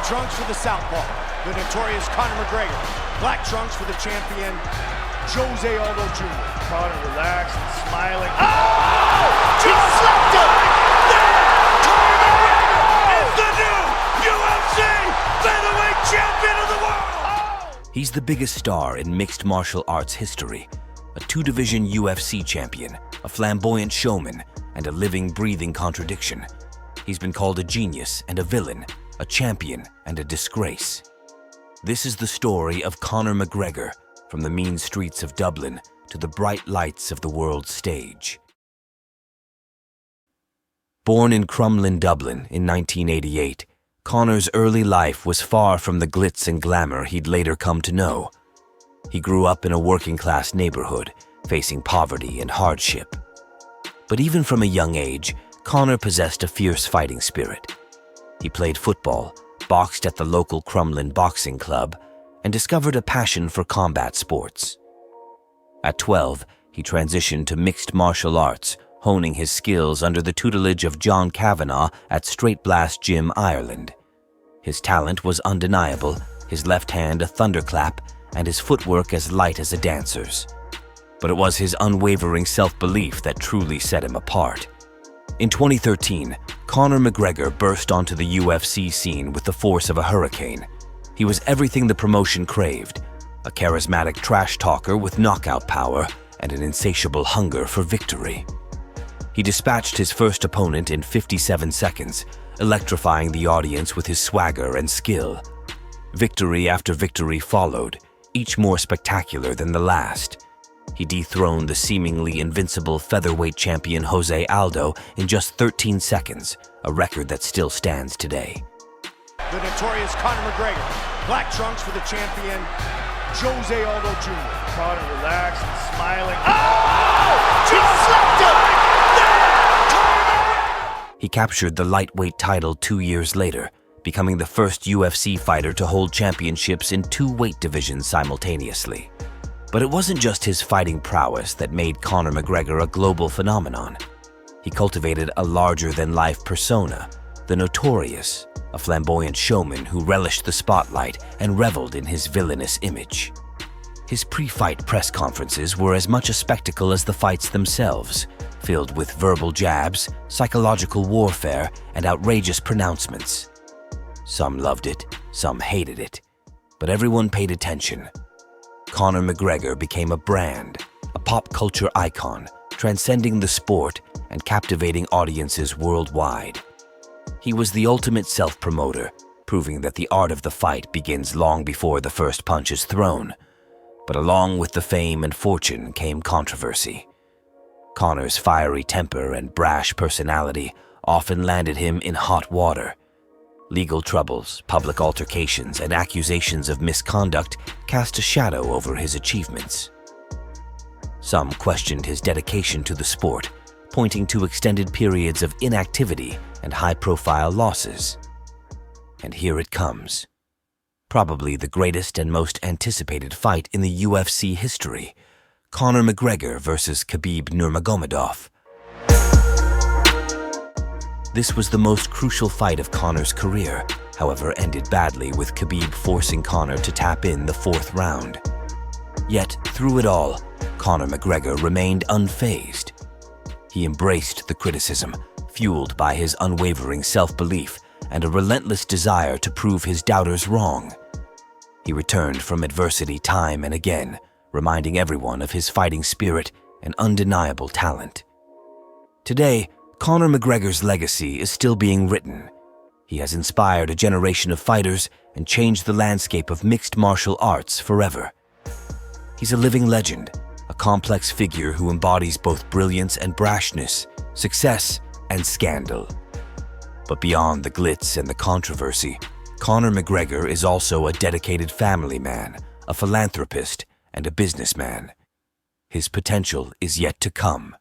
trunks for the southpaw, the notorious Conor McGregor. Black trunks for the champion, Jose Aldo Jr. Conor relaxed and smiling. Oh! Just slapped him! Conor McGregor is the new UFC featherweight champion of the world! He's the biggest star in mixed martial arts history. A two-division UFC champion, a flamboyant showman, and a living, breathing contradiction. He's been called a genius and a villain, a champion and a disgrace. This is the story of Conor McGregor, from the mean streets of Dublin to the bright lights of the world stage. Born in Crumlin, Dublin in 1988, Conor's early life was far from the glitz and glamour he'd later come to know. He grew up in a working-class neighborhood, facing poverty and hardship. But even from a young age, Conor possessed a fierce fighting spirit. He played football, boxed at the local Crumlin Boxing Club, and discovered a passion for combat sports. At 12, he transitioned to mixed martial arts, honing his skills under the tutelage of John Kavanagh at Straight Blast Gym, Ireland. His talent was undeniable, his left hand a thunderclap, and his footwork as light as a dancer's. But it was his unwavering self-belief that truly set him apart. In 2013, Conor McGregor burst onto the UFC scene with the force of a hurricane. He was everything the promotion craved, a charismatic trash talker with knockout power and an insatiable hunger for victory. He dispatched his first opponent in 57 seconds, electrifying the audience with his swagger and skill. Victory after victory followed, each more spectacular than the last. He dethroned the seemingly invincible featherweight champion Jose Aldo in just 13 seconds, a record that still stands today. The notorious Conor McGregor. Black trunks for the champion, Jose Aldo Jr. Conor relaxed and smiling. Oh! Just slapped him! He captured the lightweight title 2 years later, becoming the first UFC fighter to hold championships in 2 weight divisions simultaneously. But it wasn't just his fighting prowess that made Conor McGregor a global phenomenon. He cultivated a larger-than-life persona, the Notorious, a flamboyant showman who relished the spotlight and reveled in his villainous image. His pre-fight press conferences were as much a spectacle as the fights themselves, filled with verbal jabs, psychological warfare, and outrageous pronouncements. Some loved it, some hated it, but everyone paid attention. Conor McGregor became a brand, a pop culture icon, transcending the sport and captivating audiences worldwide. He was the ultimate self-promoter, proving that the art of the fight begins long before the first punch is thrown. But along with the fame and fortune came controversy. Conor's fiery temper and brash personality often landed him in hot water. Legal troubles, public altercations, and accusations of misconduct cast a shadow over his achievements. Some questioned his dedication to the sport, pointing to extended periods of inactivity and high-profile losses. And here it comes. Probably the greatest and most anticipated fight in the UFC history, Conor McGregor versus Khabib Nurmagomedov. This was the most crucial fight of Conor's career, however ended badly with Khabib forcing Conor to tap in the 4th round. Yet, through it all, Conor McGregor remained unfazed. He embraced the criticism, fueled by his unwavering self-belief and a relentless desire to prove his doubters wrong. He returned from adversity time and again, reminding everyone of his fighting spirit and undeniable talent. Today, Conor McGregor's legacy is still being written. He has inspired a generation of fighters and changed the landscape of mixed martial arts forever. He's a living legend, a complex figure who embodies both brilliance and brashness, success and scandal. But beyond the glitz and the controversy, Conor McGregor is also a dedicated family man, a philanthropist, and a businessman. His potential is yet to come.